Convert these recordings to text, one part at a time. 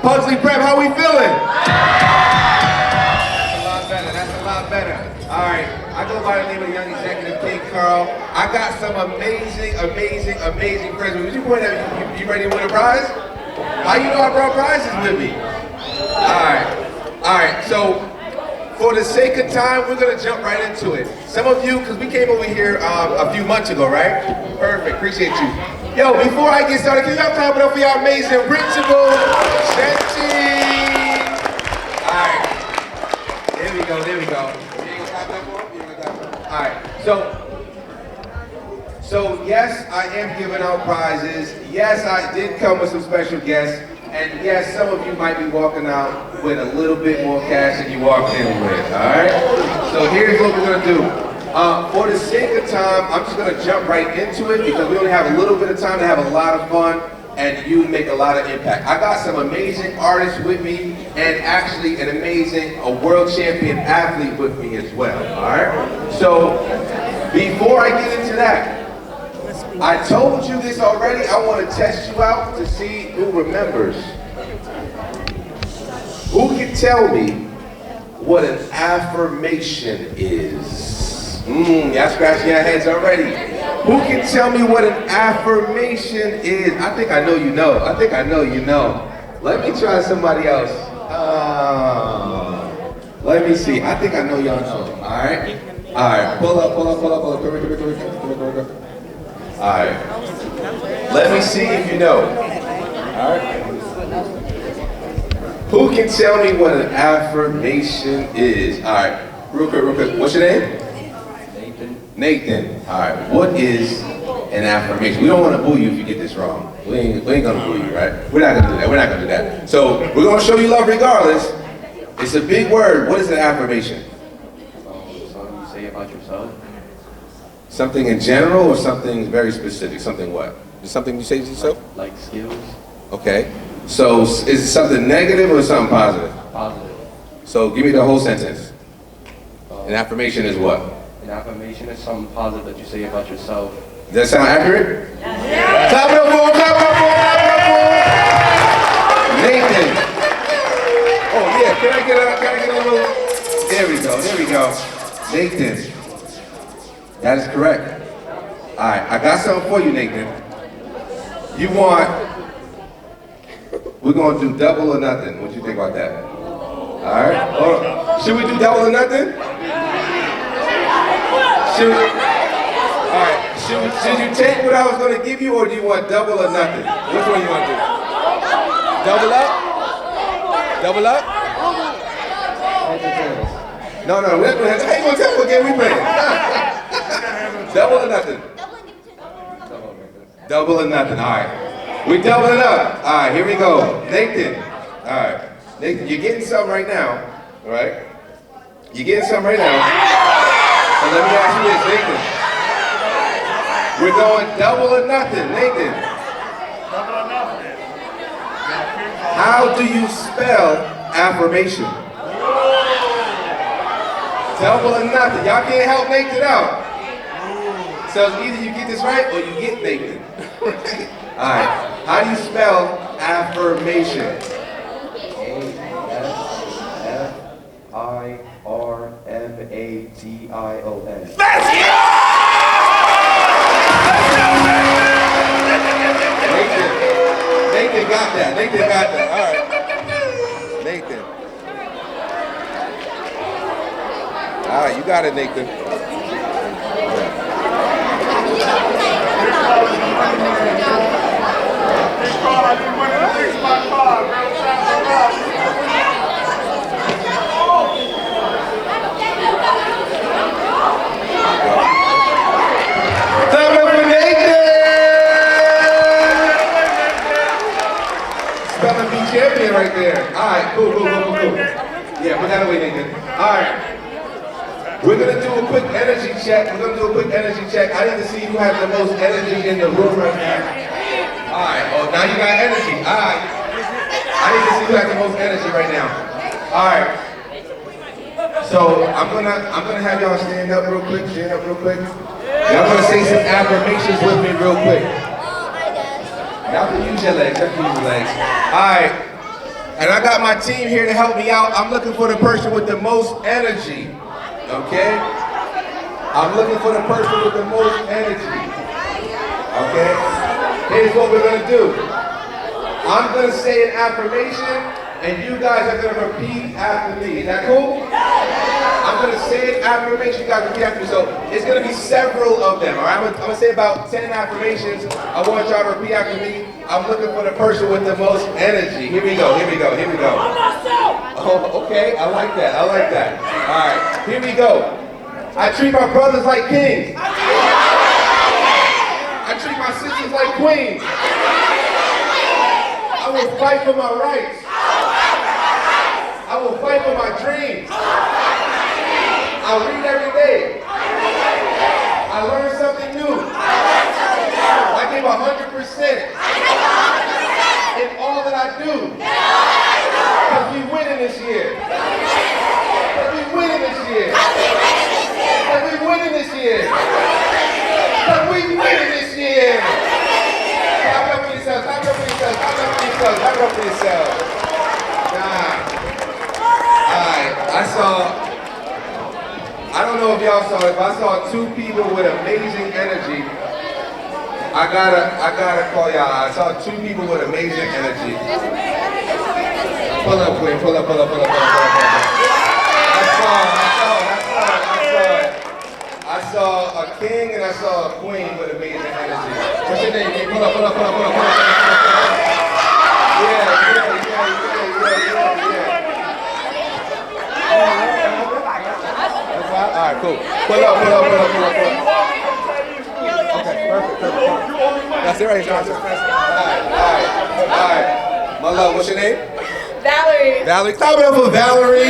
Pugsley Prep, how we feeling? That's a lot better, that's a lot better. All right, I go by the name of the young executive King Carl. I got some amazing friends. Would you point at you ready to win a prize? How you know I brought prizes with me? All right, so for the sake of time, we're gonna jump right into it. Some of you, because we came over here a few months ago, right? Perfect, appreciate you. Yo, before I get started, can y'all clap it up for y'all amazing principal, Shenchi? All right, there we go. You ain't gonna clap that for him? You ain't gonna clap for him? All right, so yes, I am giving out prizes. Yes, I did come with some special guests. And yes, some of you might be walking out with a little bit more cash than you walked in with, all right? So here's what we're gonna do. For the sake of time, I'm just gonna jump right into it because we only have a little bit of time to have a lot of fun and you make a lot of impact. I got some amazing artists with me and actually an amazing world champion athlete with me as well, all right? So before I get into that, I told you this already, I want to test you out to see who remembers. Who can tell me what an affirmation is? Y'all scratching your heads already. Who can tell me what an affirmation is? I think I know you know. Let me try somebody else. Let me see. I think I know y'all know. All right. Pull up. Come here. All right. Let me see if you know. All right. Who can tell me what an affirmation is? All right. Real quick. What's your name? Nathan. All right. What is an affirmation? We don't want to boo you if you get this wrong. We ain't gonna boo you, right? We're not gonna do that. So we're gonna show you love regardless. It's a big word. What is an affirmation? Something you say about yourself. Something in general or something very specific? Something what? Is something you say to yourself? Like skills. Okay. So is it something negative or something positive? Positive. So give me the whole sentence. An affirmation is what? An affirmation is something positive that you say about yourself. Does that sound accurate? Yeah. Clap it up for him. Nathan. Oh yeah, can I get a little? There we go. Nathan. That is correct. All right, I got something for you, Nathan. We're gonna do double or nothing. What you think about that? All right. Should we do double or nothing? All right. Should you take what I was gonna give you, or do you want double or nothing? Which one you want to do? Double up? Double up? No. How you gonna tell me again? We playing. Double or nothing? Double or nothing, all right. We doubling up. All right, here we go. Nathan, all right. Nathan, you're getting something right now, all right? You're getting something right now. So let me ask you this, Nathan. We're going double or nothing, Nathan. Double or nothing. How do you spell affirmation? Double or nothing. Y'all can't help Nathan out. So either you get this right or you get Nathan. Alright, how do you spell affirmation? A-F-I-R-M-A-T-I-O-N. Let's go! Nathan got that. Alright. Nathan. Alright, you got it, Nathan. Spelling bee champion right there. Alright, cool. Yeah, put that away, Nathan. Alright. We're gonna do a quick energy check. I need to see who has the most energy in the room right now. Alright, now you got energy. Alright. I need to see who has the most energy right now. Alright. So I'm gonna have y'all stand up real quick. Y'all gonna say some affirmations with me real quick. Y'all can use your legs. Alright. And I got my team here to help me out. I'm looking for the person with the most energy, okay? I'm looking for the person with the most energy, okay? Here's what we're gonna do. I'm gonna say an affirmation, and you guys are gonna repeat after me. Is that cool? I'm gonna say an affirmation, you guys repeat after me. So it's gonna be several of them, all right? I'm gonna say about 10 affirmations. I want y'all to repeat after me. I'm looking for the person with the most energy. Here we go, here we go, here we go. Oh, okay, I like that, I like that. All right, here we go. I treat my brothers like kings. I treat my sisters like queens. I will fight for my rights. I will fight for my dreams. I read every day. I learn something new. I give 100% in all that I do. Because we winning this year. Because we winning this year. Because we winning this year. Because we winning this year. Clap it up for yourself. Clap it up for yourself. Clap it up for yourself. Clap it up for yourself. Nah. Alright, I don't know if y'all saw it, but I saw two people with amazing energy. I gotta call y'all. I saw two people with amazing energy. Pull up, Queen. Pull up. I saw a king and I saw a queen with amazing energy. What's your name, King? Pull up. Yeah. Alright, cool. Pull up. Okay, perfect. That's it right here. Alright. My love, what's your name? Valerie. Valerie. Clap it up for Valerie.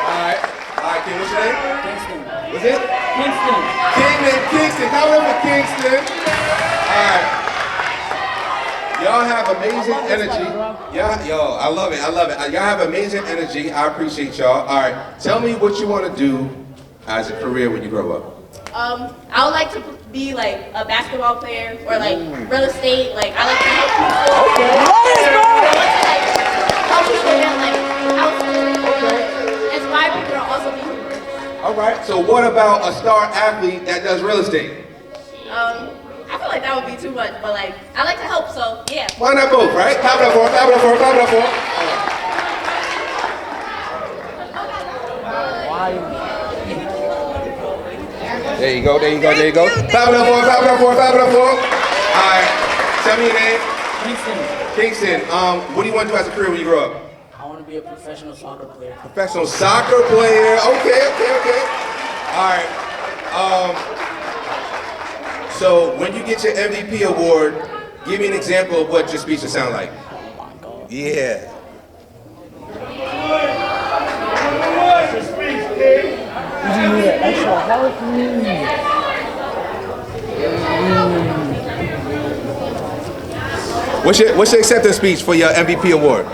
Alright, King, what's your name? Kingston. What's it? Kingston. Kingston. Clap it up for Kingston. Alright. Y'all have amazing energy. Yo, I love it. Y'all have amazing energy. I appreciate y'all. All right, tell me what you want to do as a career when you grow up. I would like to be like a basketball player or like real estate. Like I like to help people. Okay. I want to like help people get like houses. Inspire people to also be here. All right. So what about a star athlete that does real estate? I feel like that would be too much, but like I like to help, so yeah. Why not both, right? Clap it up for him. There you go. Clap it up for him. All right. Tell me your name. Kingston. What do you want to do as a career when you grow up? I want to be a professional soccer player. Professional soccer player. Okay. All right. So when you get your MVP award, give me an example of what your speech would sound like. Oh my God. Yeah. What's your speech, King? You need an extra hard for me. What's your acceptance speech for your MVP award?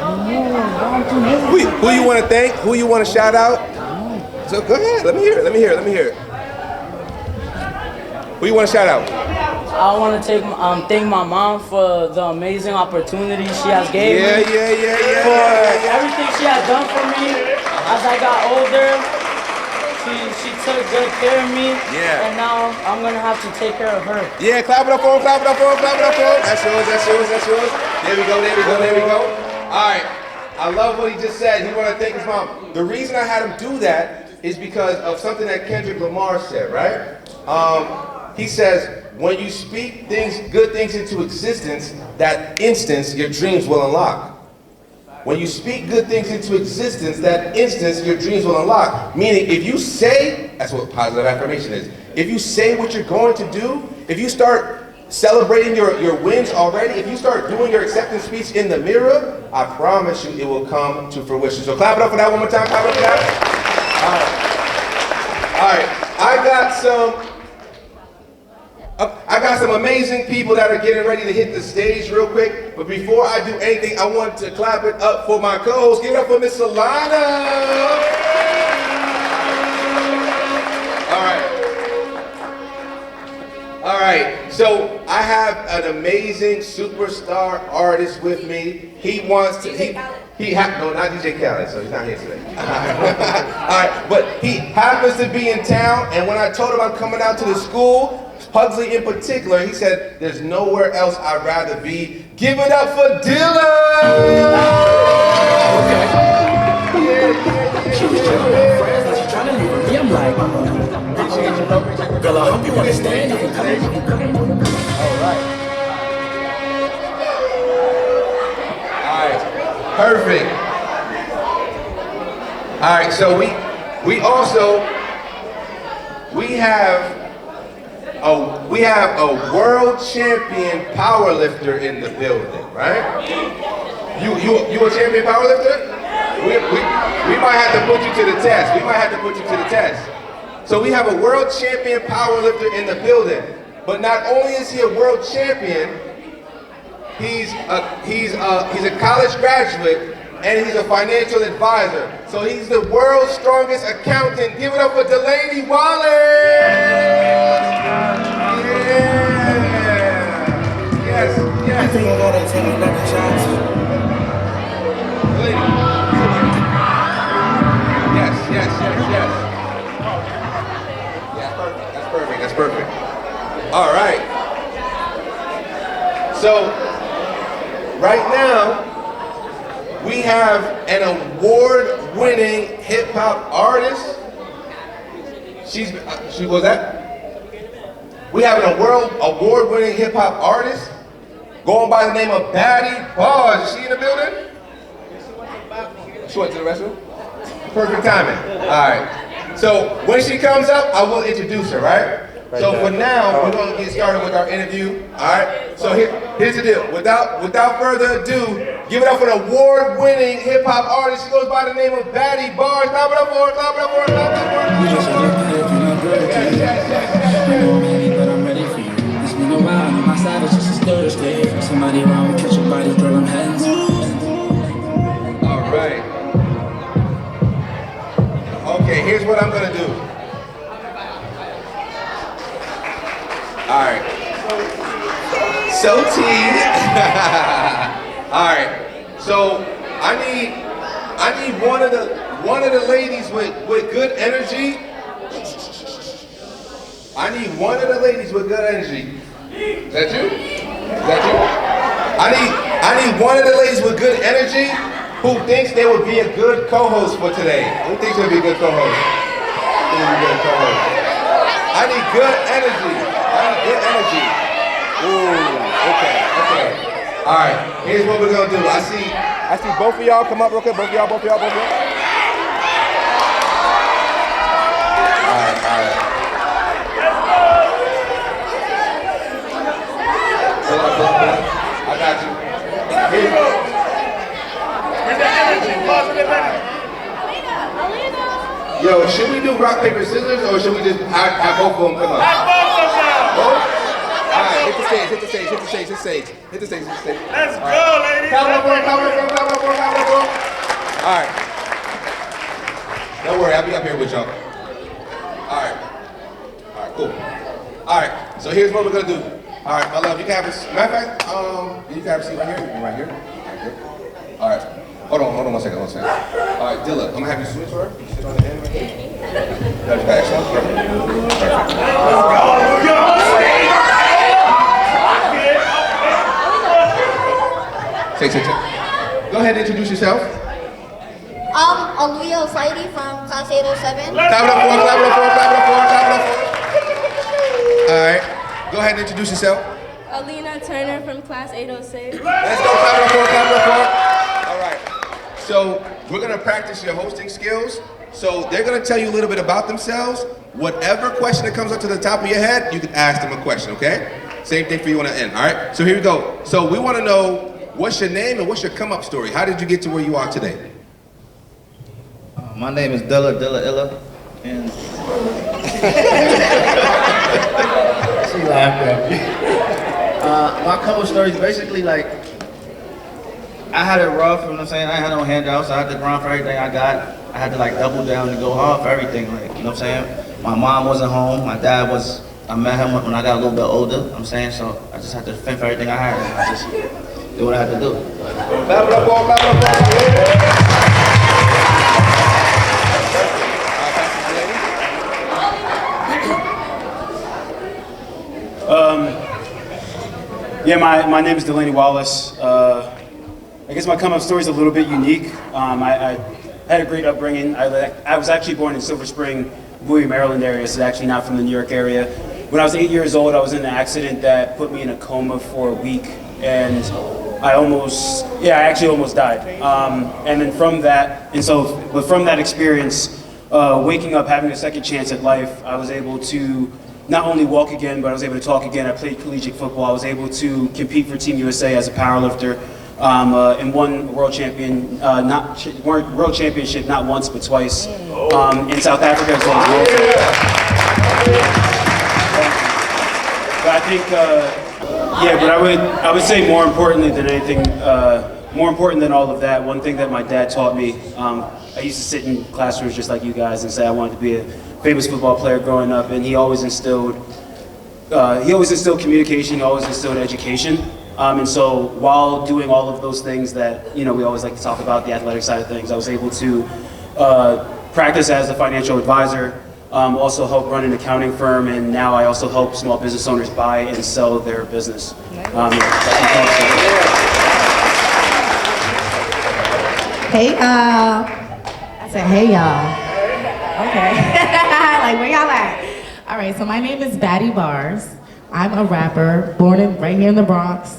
Who you want to thank? Who you want to shout out? So go ahead. Let me hear it. Who you want to shout out? I want to thank my mom for the amazing opportunity she has gave me. Yeah. For everything she has done for me as I got older. She took good care of me. Yeah. And now I'm gonna have to take care of her. Yeah, clap it up for him. That's yours. There we go. All right. I love what he just said. He want to thank his mom. The reason I had him do that is because of something that Kendrick Lamar said, right? He says, when you speak good things into existence, that instance, your dreams will unlock. When you speak good things into existence, that instance, your dreams will unlock. Meaning, if you say, that's what positive affirmation is. If you say what you're going to do, if you start celebrating your wins already, if you start doing your acceptance speech in the mirror, I promise you it will come to fruition. So clap it up for that one more time. Clap it up for that. All right. I got some amazing people that are getting ready to hit the stage real quick. But before I do anything, I want to clap it up for my co-host. Give it up for Miss Solana. All right. So I have an amazing superstar artist with me. he wants to. No, not DJ Khaled, so he's not here today. All right, but he happens to be in town, and when I told him I'm coming out to the school, Pugsley in particular, he said, "There's nowhere else I'd rather be." Give it up for Dilla! I'm like, girl, I hope you understand. Alright, perfect. Alright, so we have a world champion powerlifter in the building, right? You a champion powerlifter? We might have to put you to the test. So we have a world champion powerlifter in the building. But not only is he a world champion, he's a college graduate and he's a financial advisor. So he's the world's strongest accountant. Give it up for Delaney Wallace! Yes. I think I gotta take another shot. Yes. That's perfect. All right. So, right now, we have an award-winning hip-hop artist. She was that? We have an award-winning hip-hop artist going by the name of BaddieeBarz. Is she in the building? She went to the restroom? Perfect timing. All right. So when she comes up, I will introduce her, right? So for now, we're going to get started with our interview. All right. So here's the deal. Without further ado, give it up for an award-winning hip-hop artist. She goes by the name of BaddieeBarz. Clap it up for her. Clap it up for her. Clap it up for her. Yes. But I'm ready for you. It's been a while, and my side is just as thirsty. Somebody around, catch your body, girl, I'm hands. All right. Okay, here's what I'm gonna do. All right. So T. All right. So I need one of the ladies with good energy. I need one of the ladies with good energy. Is that you? I need one of the ladies with good energy who thinks they would be a good co-host for today. Who thinks they'll be a good co-host? I need good energy. Ooh, okay. All right, here's what we're gonna do. I see both of y'all come up real quick. Both of y'all. All right. I got you. Here you go. With the energy, positive energy. Yo, should we do rock, paper, scissors, or should we just have both of them come up? Have both of them. Both? Alright, hit the stage. Let's go, ladies. Clap it up. Alright. Don't worry, I'll be up here with y'all. Alright, cool. Alright, so here's what we're gonna do. Alright, my love, you can have a matter of fact, you can have a seat right here. Alright. Hold on one second. Alright, Dilla, I'm gonna have you switch her. You sit on the end right here. Got your back, son. Say. Go ahead and introduce yourself. Aaliyah Saidi from class 807. Clap it up for. Alright, go ahead and introduce yourself. Alina Turner from class 806. Let's go, clap it up for. Alright, so we're gonna practice your hosting skills. So they're gonna tell you a little bit about themselves. Whatever question that comes up to the top of your head, you can ask them a question, okay? Same thing for you on the end, alright? So here we go. So we wanna know, what's your name and what's your come up story? How did you get to where you are today? My name is Dilla Illa, and she laughed at me. My come up story is basically like, I had it rough, you know what I'm saying? I had no handouts, I had to grind for everything I got. I had to like double down and go hard for everything, like, you know what I'm saying? My mom wasn't home, my dad was, I met him when I got a little bit older, you know what I'm saying? So I just had to fend for everything I had, and I just do what I have to do. Clap it up, all, clap it up, Yeah, my name is Delaney Wallace. I guess my come-up story is a little bit unique. I had a great upbringing. I was actually born in Silver Spring, Bowie, Maryland area, so actually not from the New York area. When I was 8 years old, I was in an accident that put me in a coma for a week, and I actually almost died. And then from that, but from that experience, waking up, having a second chance at life, I was able to not only walk again, but I was able to talk again. I played collegiate football. I was able to compete for Team USA as a powerlifter, and won world championship not once but twice in South Africa as well as world championship. But I think, but I would say more importantly than anything, more important than all of that, one thing that my dad taught me. I used to sit in classrooms just like you guys and say I wanted to be a famous football player growing up, and he always instilled communication, he always instilled education. And so while doing all of those things that, we always like to talk about, the athletic side of things, I was able to practice as a financial advisor, also help run an accounting firm, and now I also help small business owners buy and sell their business. Hey, I said, hey, y'all. Okay. Like, where y'all at? All right, so my name is BaddieeBarz. I'm a rapper, born right here in the Bronx,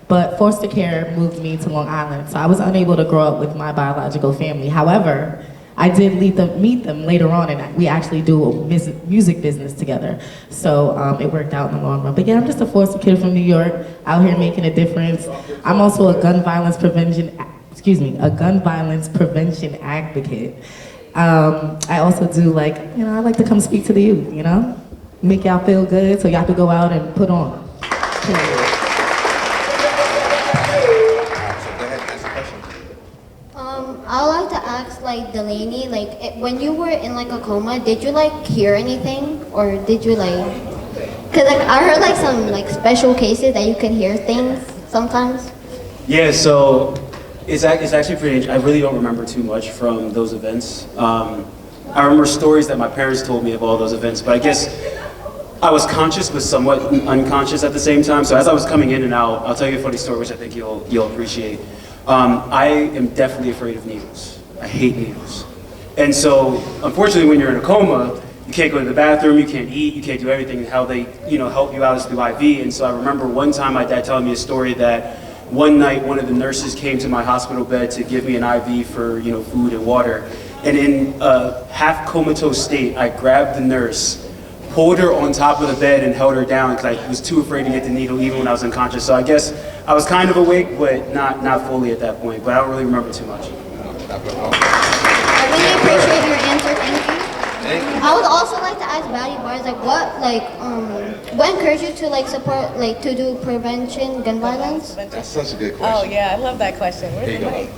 but foster care moved me to Long Island, so I was unable to grow up with my biological family. However, I did meet them later on, and we actually do a music business together. So it worked out in the long run. But yeah, I'm just a foster kid from New York, out here making a difference. I'm also a gun violence prevention advocate. I also do I like to come speak to the youth, make y'all feel good so y'all can go out and put on. I would like to ask Delaney, when you were in a coma, did you hear anything, or did you cause I heard some special cases that you can hear things sometimes. Yeah, so it's actually pretty. I really don't remember too much from those events. I remember stories that my parents told me of all those events, but I guess I was conscious but somewhat unconscious at the same time. So as I was coming in and out, I'll tell you a funny story which I think you'll appreciate. I am definitely afraid of needles. I hate needles. And so, unfortunately, when you're in a coma, you can't go to the bathroom, you can't eat, you can't do everything. How they, help you out is through IV. And so I remember one time my dad telling me a story that one night one of the nurses came to my hospital bed to give me an IV for, food and water. And in a half comatose state, I grabbed the nurse, pulled her on top of the bed and held her down because I was too afraid to get the needle even when I was unconscious. So I guess I was kind of awake, but not fully at that point. But I don't really remember too much. I really appreciate your answer. Thank you. I would also like to ask BaddieeBarz, what encouraged you to support, to do prevention gun violence? That's such a good question. Oh yeah, I love that question. Where's the mic?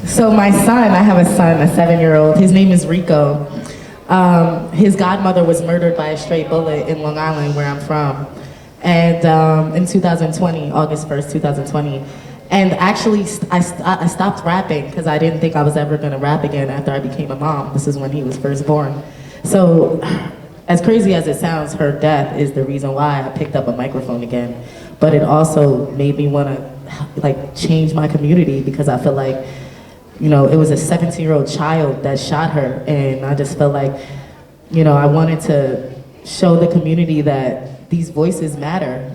So my son, I have a son, a 7-year-old. His name is Rico. His godmother was murdered by a stray bullet in Long Island, where I'm from. And in 2020, August 1st, 2020. And actually, I stopped rapping because I didn't think I was ever gonna rap again after I became a mom. This is when he was first born. So, as crazy as it sounds, her death is the reason why I picked up a microphone again. But it also made me wanna change my community because I feel like, it was a 17-year-old child that shot her, and I just felt like, I wanted to show the community that these voices matter,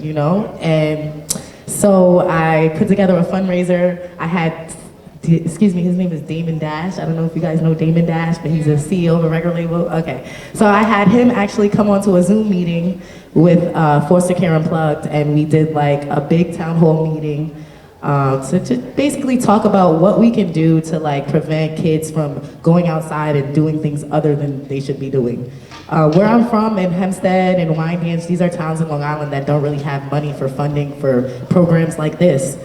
and so I put together a fundraiser. I had, his name is Damon Dash. I don't know if you guys know Damon Dash, but he's a CEO of a record label. Okay, so I had him actually come onto a Zoom meeting with Foster Care Unplugged, and we did a big town hall meeting to just basically talk about what we can do to prevent kids from going outside and doing things other than they should be doing. Where I'm from, in Hempstead and Winegans, these are towns in Long Island that don't really have money for funding for programs like this.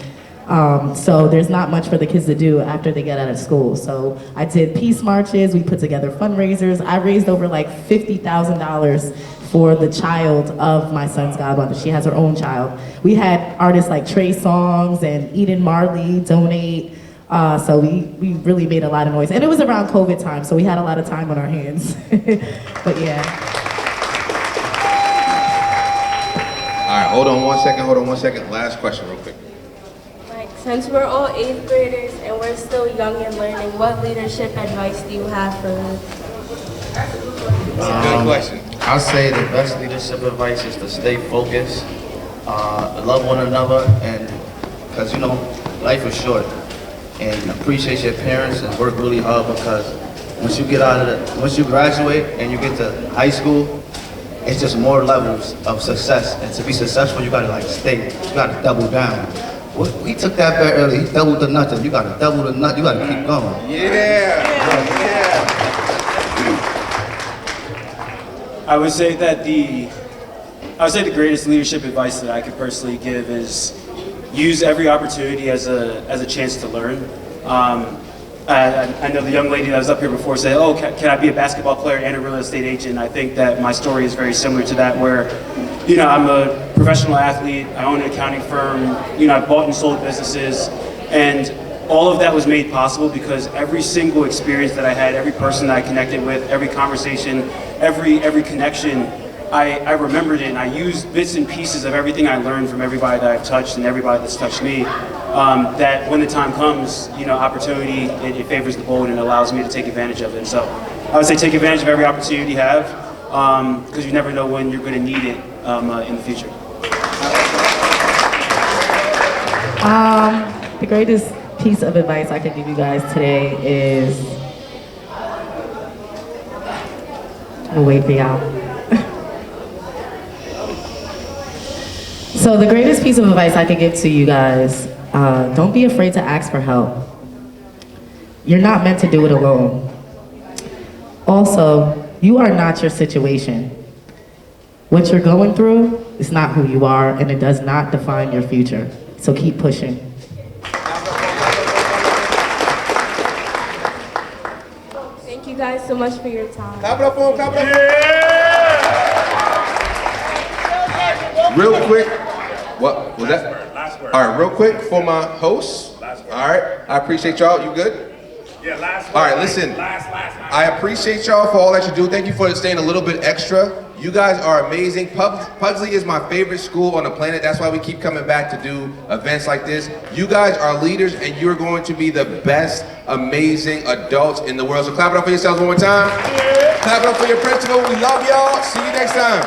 So there's not much for the kids to do after they get out of school. So I did peace marches, we put together fundraisers. I raised over $50,000 for the child of my son's godmother. She has her own child. We had artists like Trey Songz and Eden Marley donate. So we really made a lot of noise. And it was around COVID time, so we had a lot of time on our hands. But yeah. All right, hold on one second. Last question real quick. Like, since we're all 8th graders and we're still young and learning, what leadership advice do you have for us? That's a good question. I'll say the best leadership advice is to stay focused, love one another, and because life is short, and appreciate your parents and work really hard, because once you graduate and you get to high school, it's just more levels of success. And to be successful, you gotta stay, you gotta double down. He took that bet early, he doubled the nothing. You gotta double the nut, you gotta keep going. Yeah. I would say the greatest leadership advice that I could personally give is use every opportunity as a chance to learn. I know the young lady that was up here before said, "Oh, can I be a basketball player and a real estate agent?" I think that my story is very similar to that, where I'm a professional athlete. I own an accounting firm. I've bought and sold businesses, and all of that was made possible because every single experience that I had, every person that I connected with, every conversation, every connection, I remembered it, and I used bits and pieces of everything I learned from everybody that I've touched and everybody that's touched me, that when the time comes, opportunity, it favors the bold and allows me to take advantage of it. So I would say take advantage of every opportunity you have, because you never know when you're going to need it in the future. The greatest piece of advice I could give you guys today is, we'll wait for y'all. So the greatest piece of advice I could give to you guys, don't be afraid to ask for help. You're not meant to do it alone. Also, you are not your situation. What you're going through is not who you are, and it does not define your future. So keep pushing. Thank you guys so much for your time. Clap it up for him, clap it up. Real quick, what was that? Last word. All right, real quick for my hosts. Last word. All right, I appreciate y'all. You good? Yeah, last word. All right, listen. Last. I appreciate y'all for all that you do. Thank you for staying a little bit extra. You guys are amazing. Pugsley is my favorite school on the planet. That's why we keep coming back to do events like this. You guys are leaders, and you're going to be the best, amazing adults in the world. So clap it up for yourselves one more time. Yeah. Clap it up for your principal. We love y'all. See you next time.